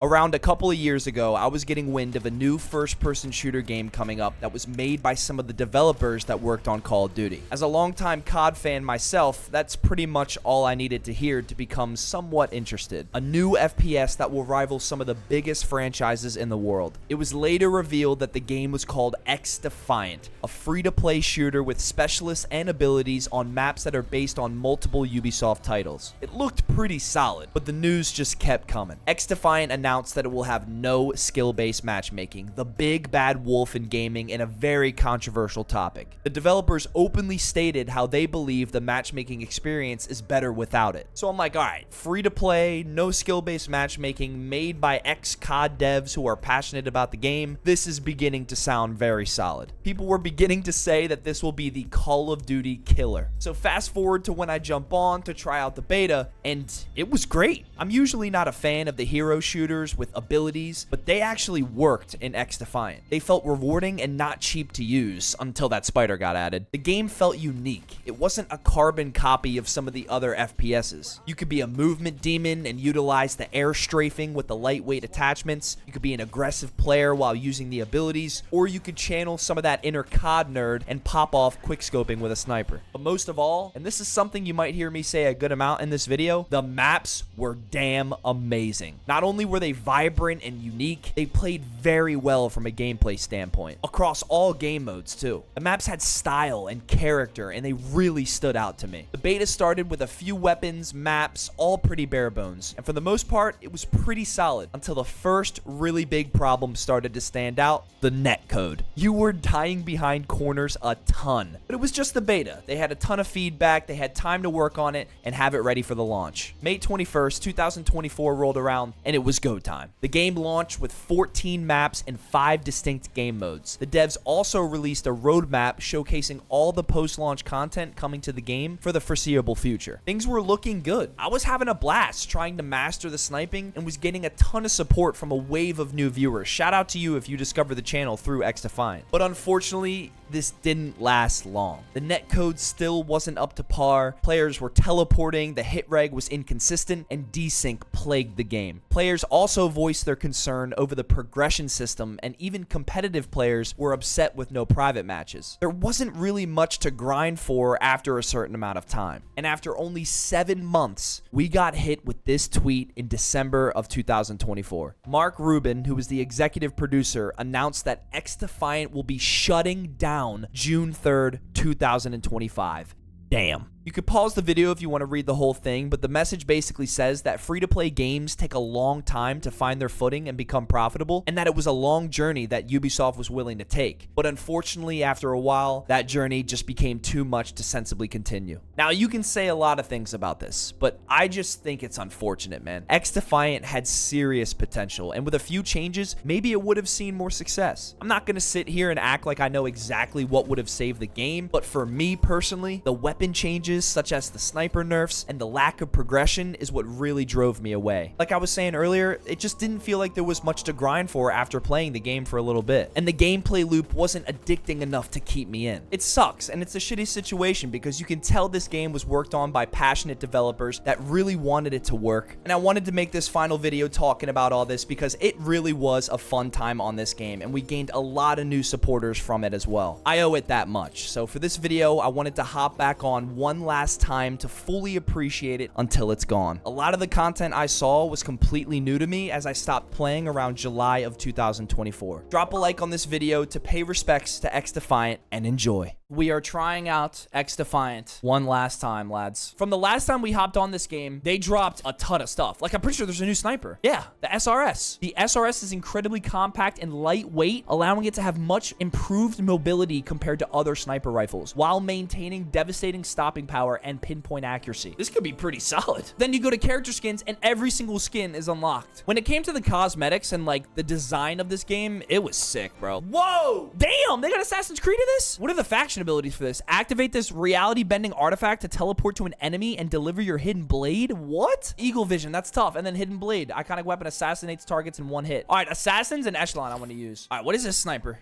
Around a couple of years ago, I was getting wind of a new first-person shooter game coming up that was made by some of the developers that worked on Call of Duty. As a longtime COD fan myself, that's pretty much all I needed to hear to become somewhat interested. A new FPS that will rival some of the biggest franchises in the world. It was later revealed that the game was called XDEFIANT, a free-to-play shooter with specialists and abilities on maps that are based on multiple Ubisoft titles. It looked pretty solid, but the news just kept coming. XDEFIANT announced that it will have no skill-based matchmaking, the big bad wolf in gaming, in a very controversial topic. The developers openly stated how they believe the matchmaking experience is better without it. So I'm like, alright, free to play, no skill-based matchmaking, made by ex-COD devs who are passionate about the game. This is beginning to sound very solid. People were beginning to say that this will be the Call of Duty killer. So fast forward to when I jump on to try out the beta, and it was great. I'm usually not a fan of the hero shooters with abilities, but they actually worked in XDefiant. They felt rewarding and not cheap to use until that spider got added. The game felt unique. It wasn't a carbon copy of some of the other FPSs. You could be a movement demon and utilize the air strafing with the lightweight attachments. You could be an aggressive player while using the abilities, or you could channel some of that inner COD nerd and pop off quickscoping with a sniper. But most of all, and this is something you might hear me say a good amount in this video, the maps were damn amazing. Not only were they vibrant and unique, they played very well from a gameplay standpoint, across all game modes too. The maps had style and character, and they really stood out to me. The beta started with a few weapons, maps, all pretty bare bones, and for the most part, it was pretty solid until the first really big problem started to stand out: the netcode. You were dying behind corners a ton, but it was just the beta. They had a ton of feedback, they had time to work on it and have it ready for the launch. May 21st, 2024 rolled around, and it was go time. The game launched with 14 maps and 5 distinct game modes. The devs also released a roadmap showcasing all the post-launch content coming to the game for the foreseeable future. Things were looking good. I was having a blast trying to master the sniping and was getting a ton of support from a wave of new viewers. Shout out to you if you discovered the channel through XDefiant. But unfortunately, this didn't last long. The netcode still wasn't up to par. Players were teleporting, the hit reg was inconsistent, and desync plagued the game. Players also voiced their concern over the progression system, and even competitive players were upset with no private matches. There wasn't really much to grind for after a certain amount of time. And after only 7 months, we got hit with this tweet in December of 2024. Mark Rubin, who was the executive producer, announced that XDefiant will be shutting down June 3rd, 2025. Damn. You could pause the video if you want to read the whole thing, but the message basically says that free-to-play games take a long time to find their footing and become profitable, and that it was a long journey that Ubisoft was willing to take. But unfortunately, after a while, that journey just became too much to sensibly continue. Now, you can say a lot of things about this, but I just think it's unfortunate, man. XDefiant had serious potential, and with a few changes, maybe it would have seen more success. I'm not going to sit here and act like I know exactly what would have saved the game, but for me personally, the weapon changes such as the sniper nerfs and the lack of progression is what really drove me away. Like I was saying earlier, it just didn't feel like there was much to grind for after playing the game for a little bit, and the gameplay loop wasn't addicting enough to keep me in. It sucks, and it's a shitty situation because you can tell this game was worked on by passionate developers that really wanted it to work, and I wanted to make this final video talking about all this because it really was a fun time on this game, and we gained a lot of new supporters from it as well. I owe it that much. So for this video, I wanted to hop back on one last time to fully appreciate it until it's gone. A lot of the content I saw was completely new to me as I stopped playing around July of 2024. Drop a like on this video to pay respects to XDefiant and enjoy. We are trying out XDefiant one last time, lads. From the last time we hopped on this game, they dropped a ton of stuff. Like, I'm pretty sure there's a new sniper. Yeah, the SRS. The SRS is incredibly compact and lightweight, allowing it to have much improved mobility compared to other sniper rifles, while maintaining devastating stopping power and pinpoint accuracy. This could be pretty solid. Then you go to character skins, and every single skin is unlocked. When it came to the cosmetics and, like, the design of this game, it was sick, bro. Whoa! Damn, they got Assassin's Creed in this? What are the faction abilities for this? Activate this reality bending artifact to teleport to an enemy and deliver your hidden blade? What? Eagle vision, that's tough. And then hidden blade. Iconic weapon assassinates targets in one hit. All right, assassins and echelon I want to use. All right, what is this sniper?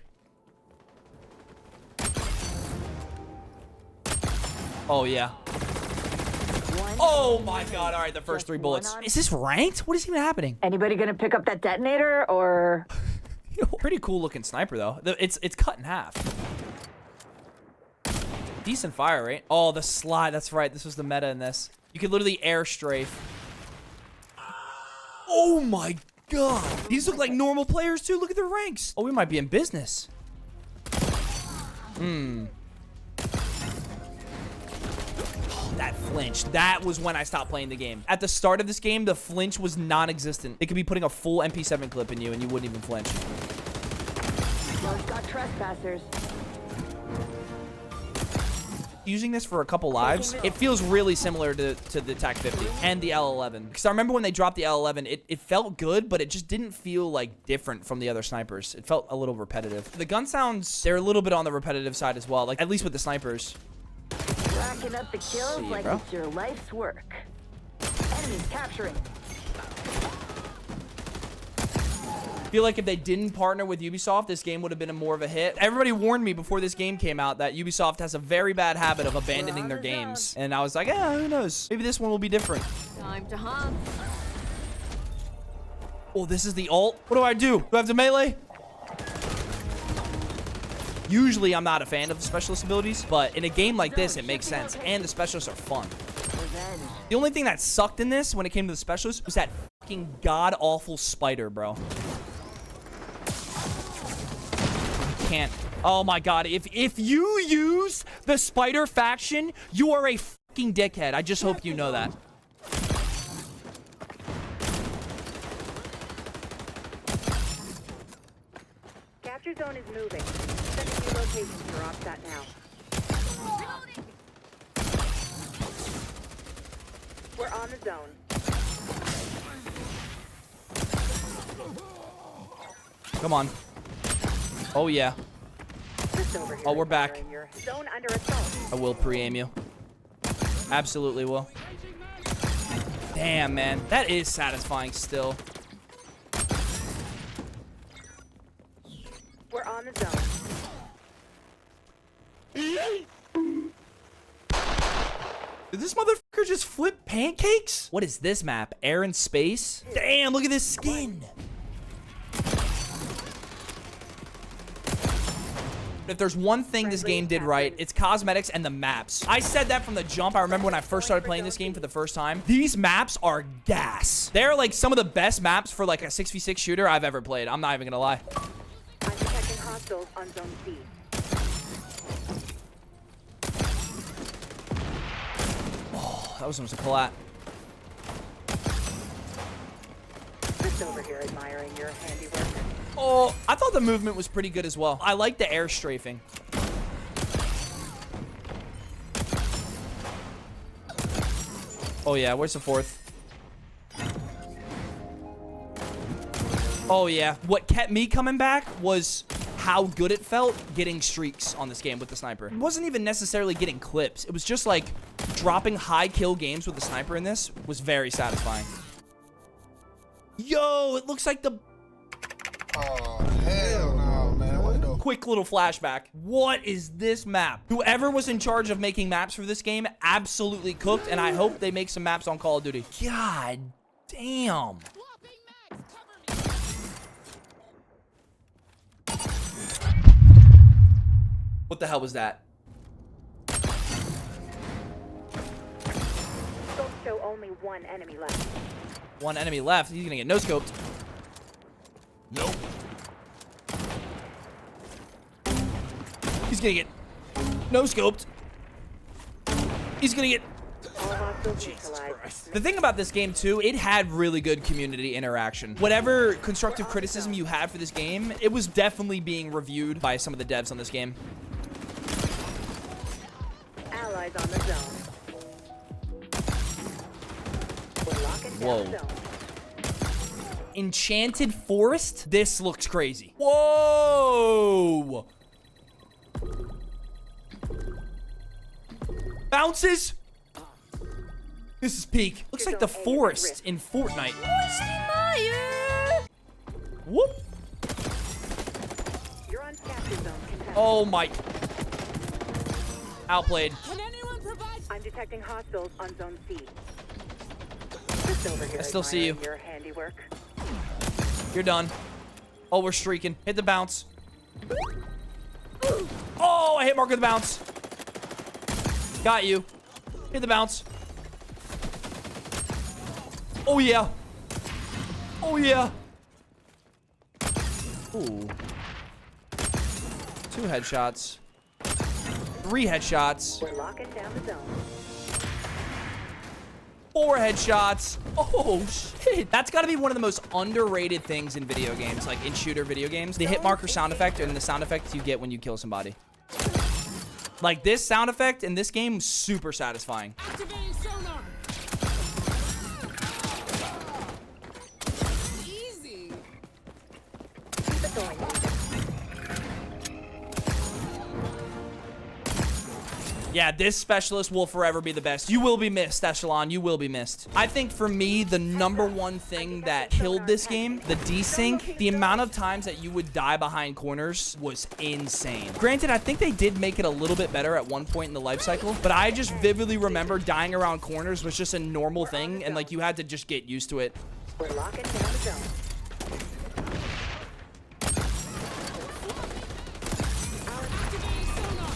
Oh, yeah. Oh my god. All right, the first 3 bullets. Is this ranked? What is even happening? Anybody gonna pick up that detonator or? Pretty cool looking sniper though. It's cut in half. Decent fire rate. Oh, the slide. That's right. This was the meta in this. You could literally air strafe. Oh my god. These look like normal players too. Look at their ranks. Oh, we might be in business. That flinch. That was when I stopped playing the game. At the start of this game, the flinch was non-existent. They could be putting a full MP7 clip in you and you wouldn't even flinch. Those got trespassers. Using this for a couple lives, it feels really similar to the TAC 50 and the L11. Because I remember when they dropped the L11, it felt good, but it just didn't feel like different from the other snipers. It felt a little repetitive. The gun sounds, they're a little bit on the repetitive side as well, like at least with the snipers. Racking up the kills like it's your life's work. Enemies capturing. I feel like if they didn't partner with Ubisoft, this game would have been more of a hit. Everybody warned me before this game came out that Ubisoft has a very bad habit of abandoning their games. And I was like, yeah, who knows? Maybe this one will be different. Time to hunt. Oh, this is the ult. What do I do? Do I have to melee? Usually, I'm not a fan of the specialist abilities, but in a game like this, it makes sense. And the specialists are fun. The only thing that sucked in this when it came to the specialists was that fucking god-awful spider, bro. Can't. Oh my god, if you use the spider faction, you are a fucking dickhead. I just hope you know that. Capture zone is moving. Sending you locations for offset now. We're on the zone. Come on. Oh, yeah. Oh, we're back. Zone under assault. I will pre-aim you. Absolutely will. Damn, man. That is satisfying still. We're on the zone. Did this motherfucker just flip pancakes? What is this map? Air and space? Damn, look at this skin. If there's one thing this game did right, it's cosmetics and the maps. I said that from the jump. I remember when I first started playing this game for the first time. These maps are gas. They're like some of the best maps for like a 6v6 shooter I've ever played. I'm not even gonna lie. I'm detecting hostiles on zone C. Oh, that was almost a collat. Just over here admiring your handiwork. Oh, I thought the movement was pretty good as well. I like the air strafing. Oh, yeah. Where's the fourth? Oh, yeah. What kept me coming back was how good it felt getting streaks on this game with the sniper. It wasn't even necessarily getting clips. It was just like dropping high kill games with the sniper in this was very satisfying. Yo, it looks like the... Oh, hell no, man. What the... Quick little flashback. What is this map? Whoever was in charge of making maps for this game absolutely cooked, and I hope they make some maps on Call of Duty. God damn. What the hell was that? Scopes show only one enemy left. One enemy left. He's gonna get no-scoped. Nope. He's gonna get no-scoped. He's gonna get... All hostiles Jesus neutralized. Christ. The thing about this game, too, it had really good community interaction. Whatever constructive criticism you had for this game, it was definitely being reviewed by some of the devs on this game. Allies on the zone. We're locking down Whoa. the zone. Enchanted Forest? This looks crazy. Whoa! Bounces? This is peak. Looks like the forest in Fortnite. Whoop. You're on capture zone. Contested. Oh my. Outplayed. I'm I'm detecting hostiles on Zone C. Just over here. I still see you. Your handiwork. You're done. Oh, we're streaking. Hit the bounce. Oh, I hit mark with the bounce. Got you. Hit the bounce. Oh, yeah. Oh, yeah. Ooh. 2 headshots. 3 headshots. We're locking down the zone. 4 headshots. Oh, shit. That's got to be one of the most underrated things in video games, like in shooter video games. The hit marker sound effect and the sound effects you get when you kill somebody. Like, this sound effect in this game, super satisfying. Activating sonar. Easy. Keep it going. Yeah, this specialist will forever be the best. You will be missed, Echelon. You will be missed. I think for me, the #1 thing that killed this game, the desync, the amount of times that you would die behind corners was insane. Granted, I think they did make it a little bit better at one point in the life cycle, but I just vividly remember dying around corners was just a normal thing, and like you had to just get used to it. We're locking down the zone. Activating sonar.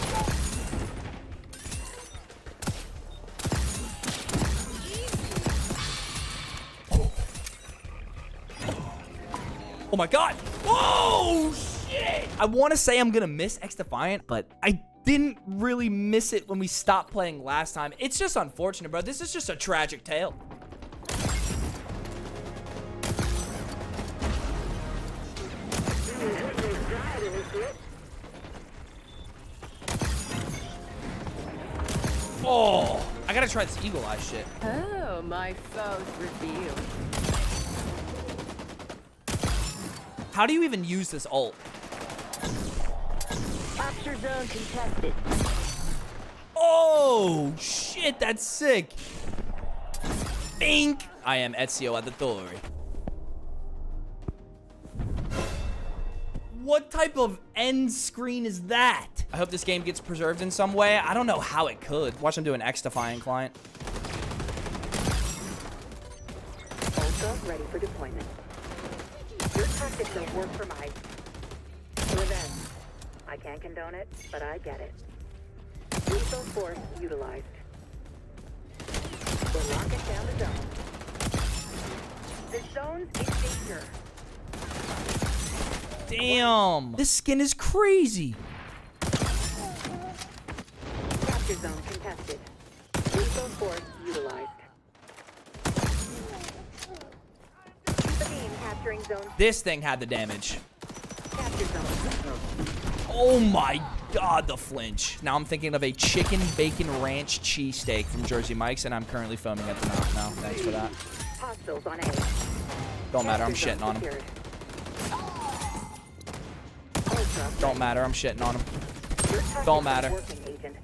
Oh my god. Whoa, shit. I want to say I'm going to miss XDEFIANT, but I didn't really miss it when we stopped playing last time. It's just unfortunate, bro. This is just a tragic tale. Oh, I got to try this eagle eye shit. Oh, my foes revealed. How do you even use this ult? Capture zone contested. Oh, shit, that's sick. Think. I am Ezio Auditore. What type of end screen is that? I hope this game gets preserved in some way. I don't know how it could. Watch them do an XDEFIANT client. Ultra ready for deployment. Your tactics don't work for my revenge. I can't condone it, but I get it. Lethal force utilized. We're locking down the zone. The zone's in danger. Damn. This skin is crazy. Capture zone contested. Lethal force utilized. Keep the beam capturing zone. This thing had the damage. Capture zone. Oh my god, the flinch. Now I'm thinking of a chicken bacon ranch cheesesteak from Jersey Mike's, and I'm currently foaming at the mouth now. Thanks for that. Hostiles on A. Don't matter, I'm Capture shitting zone on him. secured. Ultra Don't matter, I'm shitting on him. Your tactics Don't are matter. working, Agent.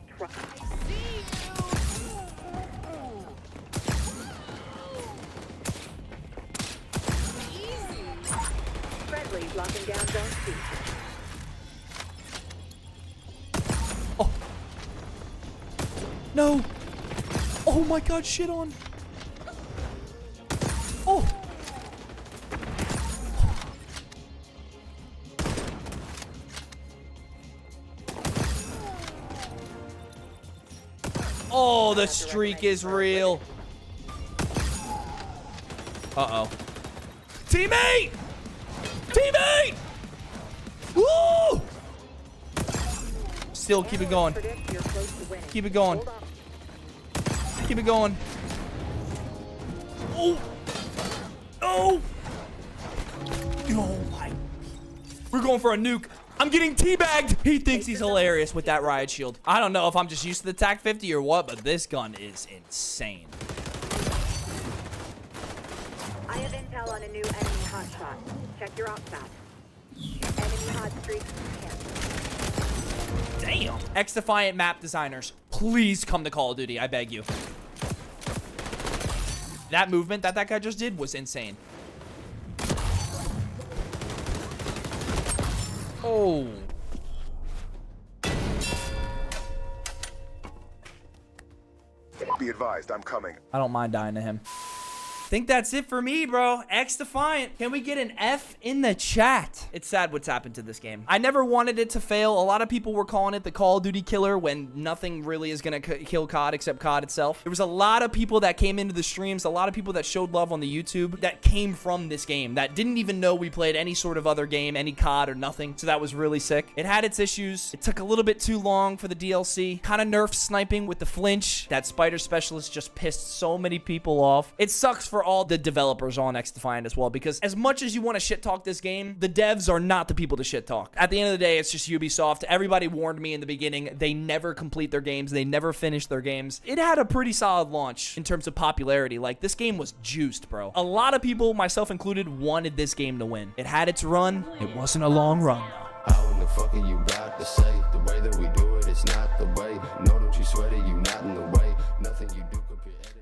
Friendly locking down zone C. Oh. No. Oh my god, shit on. Oh. Oh, the streak is real. Uh-oh. Teammate! Teammate! Woo! Still keep it going. Predict you're close to winning. Keep it going. Hold on. Keep it going. Oh! Oh! Oh my. We're going for a nuke. I'm getting teabagged. He thinks he's hilarious with that riot shield. I don't know if I'm just used to the TAC 50 or what, but this gun is insane. I have intel on a new enemy hotshot. Check your ops map. Enemy hot streak canceled. Damn. XDEFIANT map designers, please come to Call of Duty. I beg you. That movement that guy just did was insane. Oh. advised, I'm coming. I don't mind dying to him. Think that's it for me, bro. XDEFIANT. Can we get an F in the chat? It's sad what's happened to this game. I never wanted it to fail. A lot of people were calling it the Call of Duty killer when nothing really is gonna kill COD except COD itself. There was a lot of people that came into the streams, a lot of people that showed love on the YouTube that came from this game that didn't even know we played any sort of other game, any COD or nothing. So that was really sick. It had its issues. It took a little bit too long for the DLC. Kind of nerfed sniping with the flinch. That spider specialist just pissed so many people off. It sucks for all the developers on XDEFIANT as well, because as much as you want to shit talk this game, the devs are not the people to shit talk. At the end of the day, it's just Ubisoft. Everybody warned me in the beginning. They never complete their games. They never finish their games. It had a pretty solid launch in terms of popularity. Like, this game was juiced, bro. A lot of people, myself included, wanted this game to win. It had its run. It wasn't a long run, though. How in the fuck are you about to say? The way that we do it, it's not the way. No, don't you sweat it, you not in the way. Nothing you do compared.